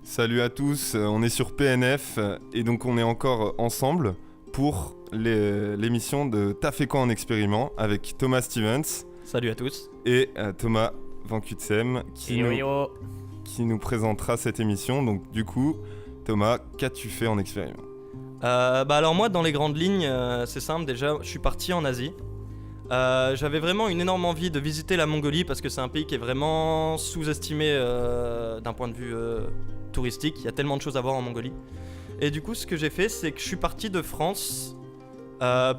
Salut à tous, on est sur PNF et donc on est encore ensemble pour l'émission de T'as fait quoi en expériment avec Thomas Stevens. Salut à tous. Et Thomas Van Kutsem qui nous présentera cette émission. Donc du coup, Thomas, qu'as-tu fait en expériment ? Alors moi, dans les grandes lignes, c'est simple. Déjà, je suis parti en Asie. J'avais vraiment une énorme envie de visiter la Mongolie parce que c'est un pays qui est vraiment sous-estimé d'un point de vue touristique. Il y a tellement de choses à voir en Mongolie. Et du coup, ce que j'ai fait, c'est que je suis parti de France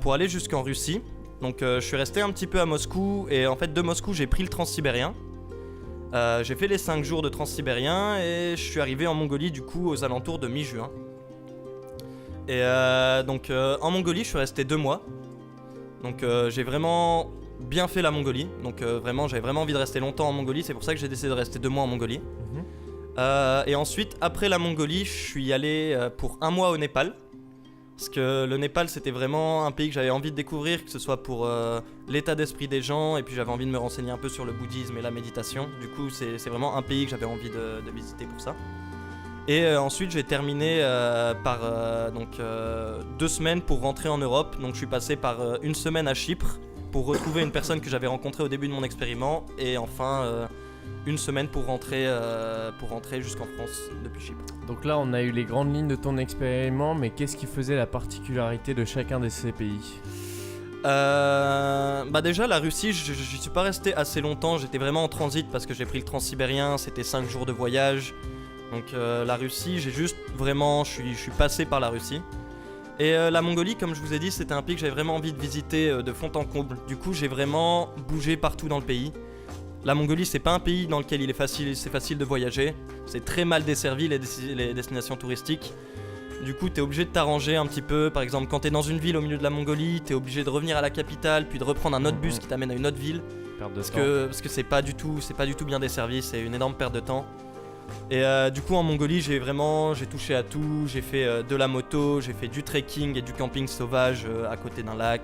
pour aller jusqu'en Russie. Donc je suis resté un petit peu à Moscou et en fait de Moscou, j'ai pris le transsibérien. J'ai fait les 5 jours de transsibérien et je suis arrivé en Mongolie du coup aux alentours de mi-juin. Et donc en Mongolie, je suis resté 2 mois. Donc j'ai vraiment bien fait la Mongolie. Donc vraiment, j'avais vraiment envie de rester longtemps en Mongolie. C'est pour ça que j'ai décidé de rester 2 mois en Mongolie. Et ensuite, après la Mongolie, je suis allé pour 1 mois au Népal. Parce que le Népal, c'était vraiment un pays que j'avais envie de découvrir, que ce soit pour l'état d'esprit des gens, et puis j'avais envie de me renseigner un peu sur le bouddhisme et la méditation. Du coup, c'est vraiment un pays que j'avais envie de visiter pour ça. Et ensuite, j'ai terminé par 2 semaines pour rentrer en Europe. Donc je suis passé par 1 semaine à Chypre pour retrouver une personne que j'avais rencontrée au début de mon expériment. Et enfin, 1 semaine pour rentrer jusqu'en France depuis Chypre. Donc là, on a eu les grandes lignes de ton expériment, mais qu'est-ce qui faisait la particularité de chacun de ces pays ? Déjà, la Russie, je suis pas resté assez longtemps. J'étais vraiment en transit parce que j'ai pris le transsibérien. C'était 5 jours de voyage. Donc la Russie, je suis passé par la Russie. Et la Mongolie, comme je vous ai dit, c'était un pays que j'avais vraiment envie de visiter de fond en comble. Du coup, j'ai vraiment bougé partout dans le pays. La Mongolie, c'est pas un pays dans lequel c'est facile de voyager. C'est très mal desservi les destinations touristiques. Du coup, t'es obligé de t'arranger un petit peu. Par exemple, quand t'es dans une ville au milieu de la Mongolie, t'es obligé de revenir à la capitale, puis de reprendre un autre bus qui t'amène à une autre ville. Parce que c'est pas du tout bien desservi, c'est une énorme perte de temps. Et du coup en Mongolie j'ai touché à tout, j'ai fait de la moto, j'ai fait du trekking et du camping sauvage à côté d'un lac,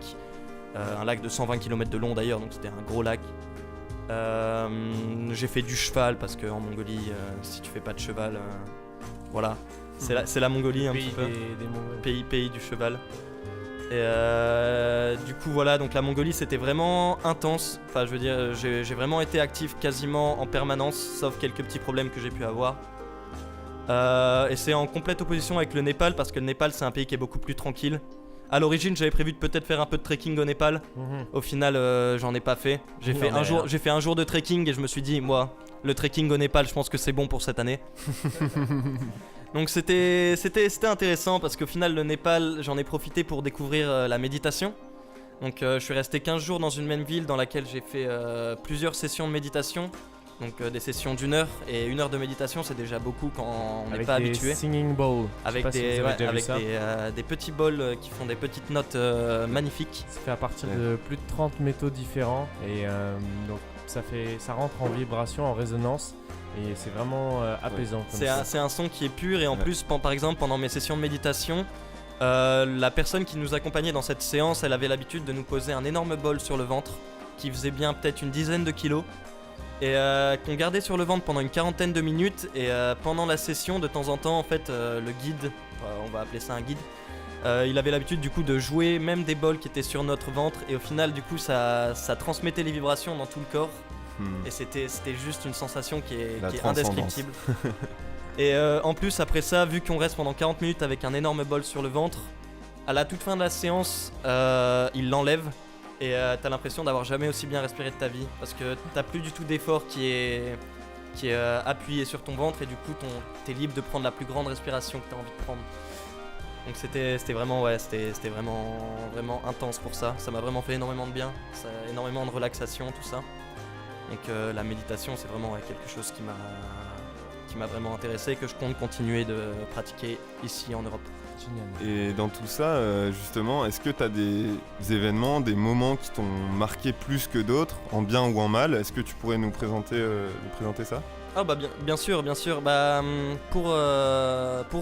un lac de 120 km de long d'ailleurs, donc c'était un gros lac. J'ai fait du cheval parce qu'en Mongolie si tu fais pas de cheval, voilà, c'est la Mongolie un petit peu, pays du cheval. Et du coup voilà, donc la Mongolie c'était vraiment intense. Enfin je veux dire, j'ai vraiment été actif quasiment en permanence, sauf quelques petits problèmes que j'ai pu avoir. Et c'est en complète opposition avec le Népal, parce que le Népal c'est un pays qui est beaucoup plus tranquille. À l'origine j'avais prévu de peut-être faire un peu de trekking au Népal. Au final j'en ai pas fait. J'ai fait un jour de trekking et je me suis dit moi, le trekking au Népal je pense que c'est bon pour cette année. Donc c'était intéressant parce qu'au final le Népal, j'en ai profité pour découvrir la méditation. Donc je suis resté 15 jours dans une même ville dans laquelle j'ai fait plusieurs sessions de méditation. Donc des sessions d'1 heure, et 1 heure de méditation c'est déjà beaucoup quand on n'est pas habitué. Avec des singing bowls. Avec des petits bols qui font des petites notes magnifiques. C'est fait à partir de plus de 30 métaux différents et donc ça rentre en vibration, en résonance. Et c'est vraiment apaisant. C'est un son qui est pur et en plus, par exemple, pendant mes sessions de méditation, la personne qui nous accompagnait dans cette séance, elle avait l'habitude de nous poser un énorme bol sur le ventre qui faisait bien peut-être une dizaine de kilos et qu'on gardait sur le ventre pendant une 40aine de minutes. Et pendant la session, de temps en temps, en fait, le guide, on va appeler ça un guide, il avait l'habitude du coup de jouer même des bols qui étaient sur notre ventre et au final, du coup, ça transmettait les vibrations dans tout le corps. Et c'était juste une sensation qui est indescriptible. Et en plus après ça, vu qu'on reste pendant 40 minutes avec un énorme bol sur le ventre, à la toute fin de la séance il l'enlève et t'as l'impression d'avoir jamais aussi bien respiré de ta vie, parce que t'as plus du tout d'effort qui est appuyé sur ton ventre et du coup t'es libre de prendre la plus grande respiration que t'as envie de prendre. Donc c'était vraiment intense pour ça. Ça m'a vraiment fait énormément de bien, énormément de relaxation, tout ça. Donc la méditation c'est vraiment quelque chose qui m'a vraiment intéressé et que je compte continuer de pratiquer ici en Europe. Génial. Et dans tout ça, justement, est-ce que tu as des événements, des moments qui t'ont marqué plus que d'autres, en bien ou en mal ? Est-ce que tu pourrais nous présenter ça ? Ah bah bien sûr. Pour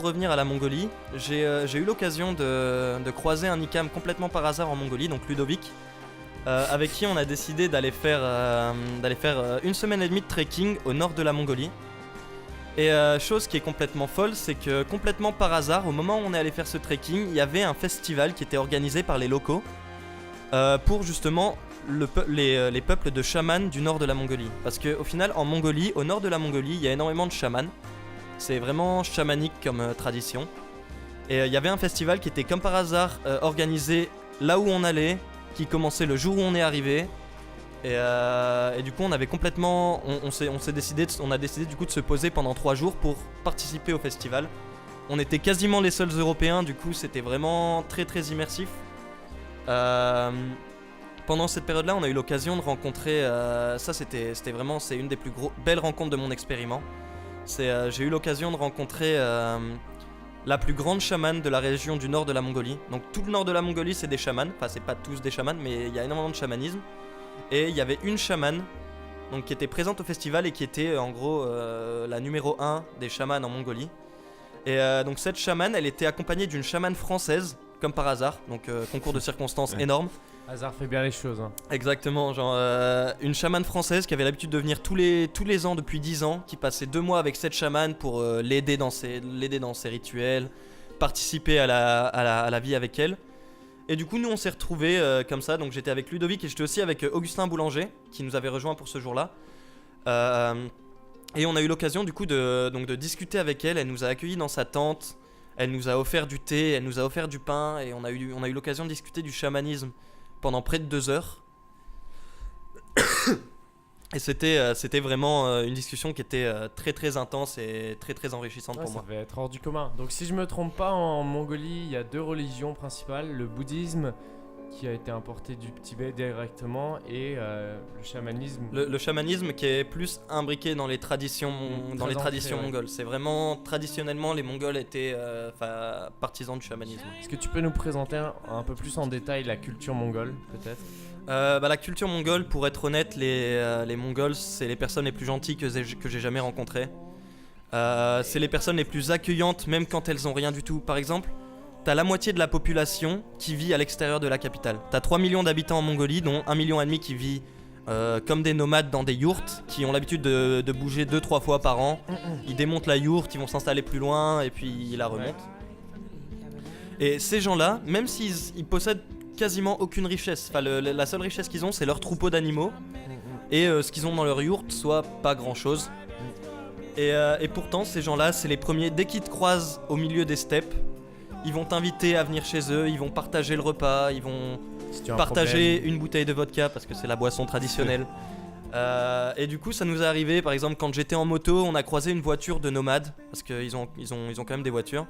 revenir à la Mongolie, j'ai eu l'occasion de croiser un ICAM complètement par hasard en Mongolie, donc Ludovic, avec qui on a décidé d'aller faire 1 semaine et demie de trekking au nord de la Mongolie. Et chose qui est complètement folle, c'est que complètement par hasard, au moment où on est allé faire ce trekking, il y avait un festival qui était organisé par les locaux pour justement les peuples de chamans du nord de la Mongolie. Parce qu'au final, en Mongolie, au nord de la Mongolie, il y a énormément de chamans. C'est vraiment chamanique comme tradition. Et il y avait un festival qui était comme par hasard organisé là où on allait, qui commençait le jour où on est arrivé. Et du coup, on avait complètement, on a décidé du coup de se poser pendant 3 jours pour participer au festival. On était quasiment les seuls Européens, du coup, c'était vraiment très très immersif. Pendant cette période-là, on a eu l'occasion de rencontrer, c'était vraiment, c'est une des plus belles rencontres de mon expériment. J'ai eu l'occasion de rencontrer la plus grande chamane de la région du nord de la Mongolie. Donc tout le nord de la Mongolie, c'est des chamans. Enfin, c'est pas tous des chamans, mais il y a énormément de chamanisme. Et il y avait une chamane donc, qui était présente au festival et qui était en gros la numéro 1 des chamans en Mongolie. Et donc cette chamane, elle était accompagnée d'une chamane française, comme par hasard. Donc concours de circonstances énorme. Hasard fait bien les choses. Hein. Exactement, genre une chamane française qui avait l'habitude de venir tous les ans depuis 10 ans, qui passait 2 mois avec cette chamane pour l'aider dans ses rituels, participer à la vie avec elle. Et du coup, nous on s'est retrouvés comme ça, donc j'étais avec Ludovic et j'étais aussi avec Augustin Boulanger, qui nous avait rejoint pour ce jour-là. Et on a eu l'occasion du coup de discuter avec elle, elle nous a accueillis dans sa tente, elle nous a offert du thé, elle nous a offert du pain, et on a eu l'occasion de discuter du chamanisme pendant près de 2 heures. Et c'était vraiment une discussion qui était très très intense et très très enrichissante pour moi. Ça va être hors du commun. Donc si je me trompe pas, en Mongolie, il y a 2 religions principales, le bouddhisme qui a été importé du Tibet directement et le chamanisme. Le chamanisme qui est plus imbriqué dans les traditions, mongoles. C'est vraiment, traditionnellement, les Mongols étaient partisans du chamanisme. Est-ce que tu peux nous présenter un peu plus en détail la culture mongole, peut-être ? La culture mongole, pour être honnête, les Mongols, c'est les personnes les plus gentilles que j'ai jamais rencontrées. C'est les personnes les plus accueillantes, même quand elles ont rien du tout. Par exemple, t'as la moitié de la population qui vit à l'extérieur de la capitale. T'as 3 millions d'habitants en Mongolie, dont 1,5 million qui vit comme des nomades dans des yourtes, qui ont l'habitude de bouger 2-3 fois par an. Ils démontent la yourte, ils vont s'installer plus loin et puis ils la remontent. Et ces gens-là, même s'ils possèdent quasiment aucune richesse, la seule richesse qu'ils ont, c'est leur troupeau d'animaux. Et ce qu'ils ont dans leur yourte, soit pas grand-chose. Et pourtant, ces gens-là, c'est les premiers, dès qu'ils te croisent au milieu des steppes, ils vont t'inviter à venir chez eux, ils vont partager le repas, ils vont partager une bouteille de vodka parce que c'est la boisson traditionnelle. Et du coup, ça nous est arrivé, par exemple, quand j'étais en moto, on a croisé une voiture de nomades parce qu'ils ont quand même des voitures.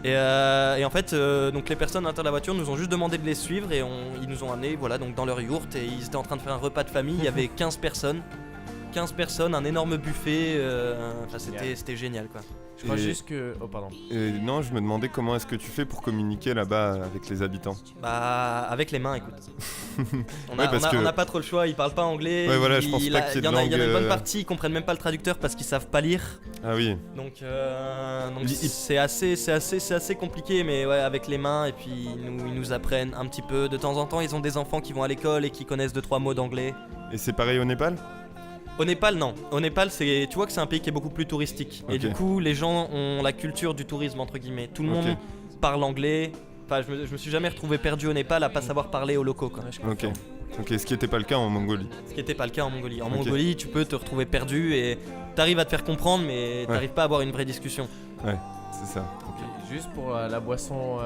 Et en fait, donc les personnes à l'intérieur de la voiture nous ont juste demandé de les suivre et ils nous ont amenés donc dans leur yourte et ils étaient en train de faire un repas de famille. Il y avait 15 personnes, un énorme buffet. C'était génial quoi. Je crois juste que... Oh pardon. Non, je me demandais comment est-ce que tu fais pour communiquer là-bas avec les habitants. Bah avec les mains, écoute. On que... n'a pas trop le choix, ils parlent pas anglais. Ouais, voilà, je pense pas qu'il y ait de langue... Il y en a une bonne partie, ils comprennent même pas le traducteur parce qu'ils savent pas lire. Ah oui. Donc c'est assez compliqué, mais ouais, avec les mains, et puis ils nous apprennent un petit peu. De temps en temps, ils ont des enfants qui vont à l'école et qui connaissent 2-3 mots d'anglais. Et c'est pareil au Népal ? Au Népal, non. Au Népal, tu vois que c'est un pays qui est beaucoup plus touristique. Okay. Et du coup, les gens ont la culture du tourisme, entre guillemets. Tout le monde parle anglais. Enfin, je me suis jamais retrouvé perdu au Népal à pas savoir parler aux locaux, quoi. Ok, ce qui n'était pas le cas en Mongolie. En Mongolie, tu peux te retrouver perdu et t'arrives à te faire comprendre, mais t'arrives pas à avoir une vraie discussion. Ouais, c'est ça. Juste pour la boisson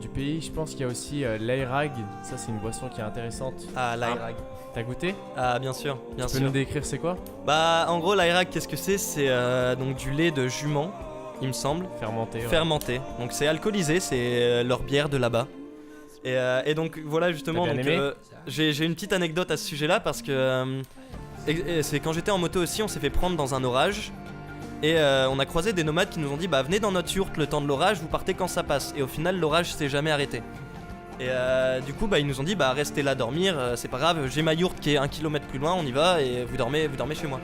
du pays, je pense qu'il y a aussi l'airag. Ça, c'est une boisson qui est intéressante. Ah, l'airag. T'as goûté ? Ah, bien sûr. Tu peux nous décrire c'est quoi ? Bah, en gros, l'airag, qu'est-ce que c'est ? C'est donc du lait de jument, il me semble. Fermenté. Donc c'est alcoolisé, c'est leur bière de là-bas. Et donc voilà, justement, j'ai une petite anecdote à ce sujet-là parce que c'est quand j'étais en moto aussi, on s'est fait prendre dans un orage. Et on a croisé des nomades qui nous ont dit bah venez dans notre yourte le temps de l'orage, vous partez quand ça passe. Et au final l'orage s'est jamais arrêté. Et du coup bah ils nous ont dit bah restez là dormir, c'est pas grave, j'ai ma yourte qui est 1 kilomètre plus loin, on y va et vous dormez chez moi.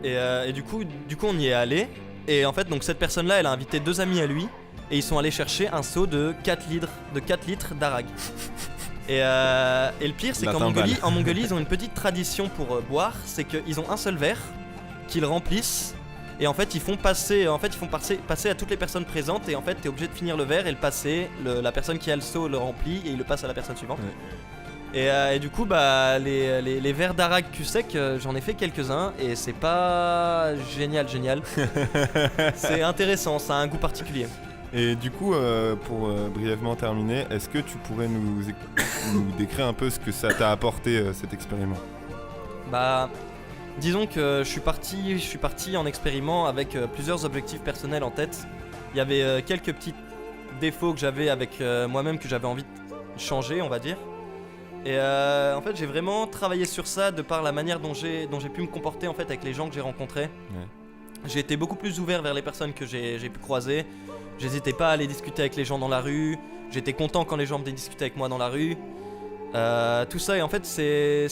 Et du coup on y est allé. Et en fait donc cette personne là elle a invité 2 amis à lui et ils sont allés chercher un seau de 4 litres d'arag. Et le pire c'est qu'en Mongolie ils ont une petite tradition pour boire, c'est qu'ils ont un seul verre qu'ils remplissent Et en fait, ils font passer à toutes les personnes présentes. Et en fait, t'es obligé de finir le verre et le passer. La personne qui a le seau le remplit et il le passe à la personne suivante. Et du coup, bah, les verres d'Arak cul sec, j'en ai fait quelques-uns et c'est pas génial. C'est intéressant, ça a un goût particulier. Et du coup, pour brièvement terminer, est-ce que tu pourrais nous décrire un peu ce que ça t'a apporté cet expériment ? Bah, disons que je suis parti en expériment avec plusieurs objectifs personnels en tête. Il y avait quelques petits défauts que j'avais avec moi-même que j'avais envie de changer, on va dire. Et en fait, j'ai vraiment travaillé sur ça de par la manière dont j'ai pu me comporter en fait avec les gens que j'ai rencontrés. Ouais. J'ai été beaucoup plus ouvert vers les personnes que j'ai pu croiser. J'hésitais pas à aller discuter avec les gens dans la rue. J'étais content quand les gens venaient discuter avec moi dans la rue. Tout ça, et en fait, c'est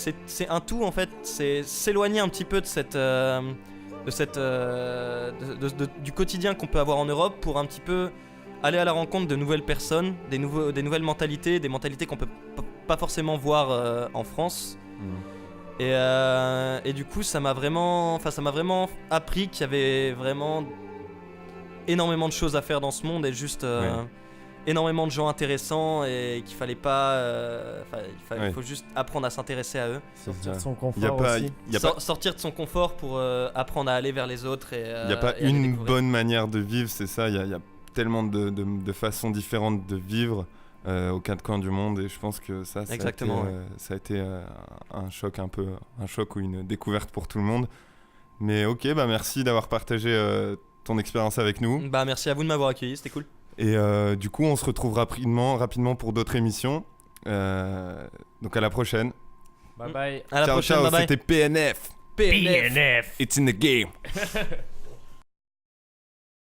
un tout. En fait, c'est s'éloigner un petit peu du quotidien qu'on peut avoir en Europe pour un petit peu aller à la rencontre de nouvelles personnes, des nouvelles mentalités, des mentalités qu'on peut pas forcément voir en France. Et du coup, ça m'a vraiment appris qu'il y avait vraiment énormément de choses à faire dans ce monde et juste énormément de gens intéressants et qu'il fallait pas il faut juste apprendre à s'intéresser à eux, sortir de son confort aussi. Sortir de son confort pour apprendre à aller vers les autres et il n'y a pas une bonne manière de vivre, c'est ça, il y a tellement de façons différentes de vivre aux quatre coins du monde et je pense que ça a été un choc ou une découverte pour tout le monde. Mais ok, bah merci d'avoir partagé ton expérience avec nous. Bah merci à vous de m'avoir accueilli, c'était cool. Et du coup, on se retrouve rapidement pour d'autres émissions. Donc à la prochaine. Bye bye. À la prochaine, ciao, bye bye. C'était PNF. PNF. It's in the game.